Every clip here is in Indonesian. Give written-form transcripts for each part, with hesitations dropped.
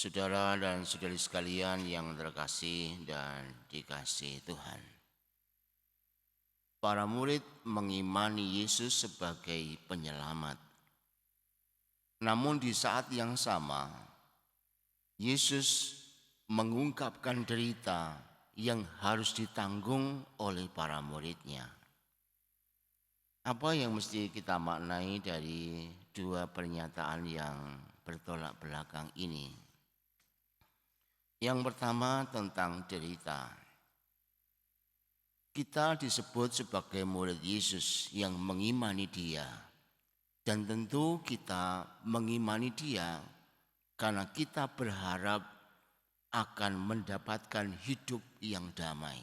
Saudara dan saudari sekalian yang terkasih dan dikasihi Tuhan. Para murid mengimani Yesus sebagai penyelamat. Namun di saat yang sama, Yesus mengungkapkan derita yang harus ditanggung oleh para muridnya. Apa yang mesti kita maknai dari dua pernyataan yang bertolak belakang ini? Yang pertama tentang derita. Kita disebut sebagai murid Yesus yang mengimani Dia. Dan tentu kita mengimani Dia karena kita berharap akan mendapatkan hidup yang damai.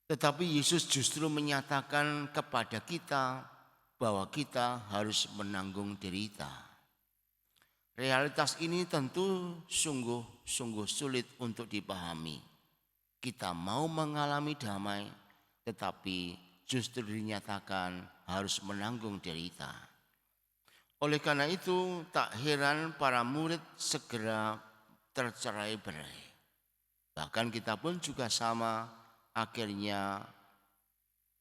Tetapi Yesus justru menyatakan kepada kita bahwa kita harus menanggung derita. Realitas ini tentu sungguh sulit untuk dipahami. Kita mau mengalami damai, tetapi justru dinyatakan harus menanggung derita. Oleh karena itu, tak heran para murid segera tercerai-berai. Bahkan kita pun juga sama, akhirnya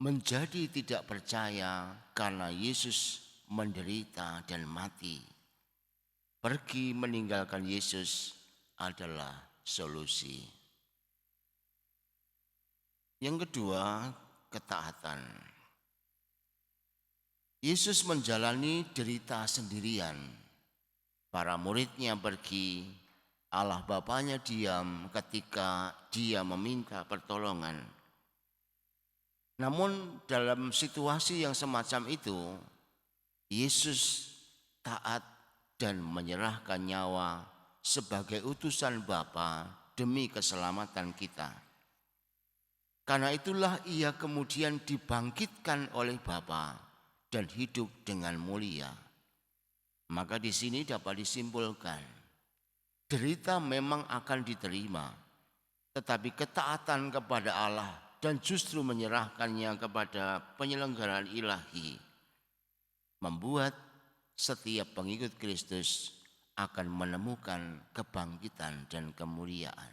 menjadi tidak percaya karena Yesus menderita dan mati. Pergi meninggalkan Yesus adalah solusi. Yang kedua, ketaatan. Yesus menjalani derita sendirian. Para muridnya pergi, Allah Bapanya diam ketika Dia meminta pertolongan. Namun dalam situasi yang semacam itu, Yesus taat dan menyerahkan nyawa sebagai utusan Bapa demi keselamatan kita. Karena itulah Ia kemudian dibangkitkan oleh Bapa dan hidup dengan mulia. Maka di sini dapat disimpulkan, derita memang akan diterima, tetapi ketaatan kepada Allah dan justru menyerahkannya kepada penyelenggaraan ilahi membuat setiap pengikut Kristus akan menemukan kebangkitan dan kemuliaan.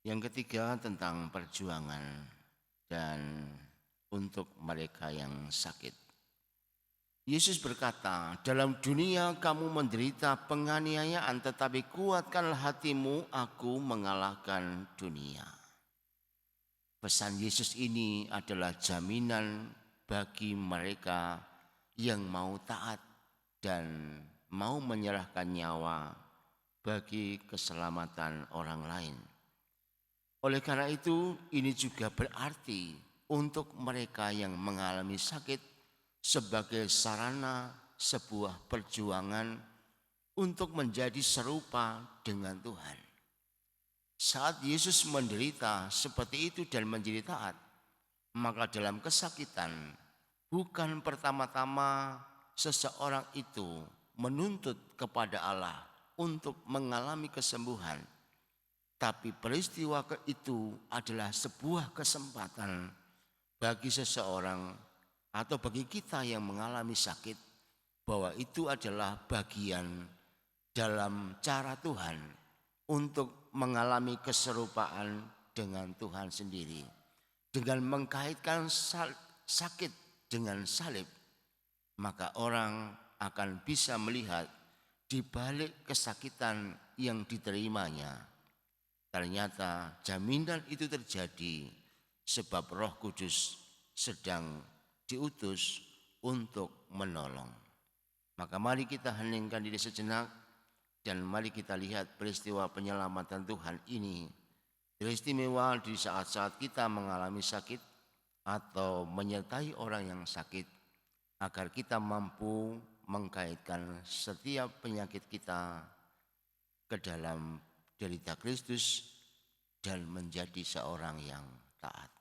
Yang ketiga tentang perjuangan dan untuk mereka yang sakit. Yesus berkata, dalam dunia kamu menderita penganiayaan, tetapi kuatkanlah hatimu, aku mengalahkan dunia. Pesan Yesus ini adalah jaminan bagi mereka yang mau taat dan mau menyerahkan nyawa bagi keselamatan orang lain. Oleh karena itu, ini juga berarti untuk mereka yang mengalami sakit sebagai sarana sebuah perjuangan untuk menjadi serupa dengan Tuhan. Saat Yesus menderita seperti itu dan menjadi taat, maka dalam kesakitan bukan pertama-tama seseorang itu menuntut kepada Allah untuk mengalami kesembuhan. Tapi peristiwa itu adalah sebuah kesempatan bagi seseorang atau bagi kita yang mengalami sakit, bahwa itu adalah bagian dalam cara Tuhan untuk mengalami keserupaan dengan Tuhan sendiri. Dengan mengkaitkan sakit dengan salib, maka orang akan bisa melihat di balik kesakitan yang diterimanya, ternyata jaminan itu terjadi sebab Roh Kudus sedang diutus untuk menolong. Maka mari kita heningkan diri sejenak dan mari kita lihat peristiwa penyelamatan Tuhan ini teristimewa di saat-saat kita mengalami sakit atau menyertai orang yang sakit, agar kita mampu mengkaitkan setiap penyakit kita ke dalam derita Kristus dan menjadi seorang yang taat.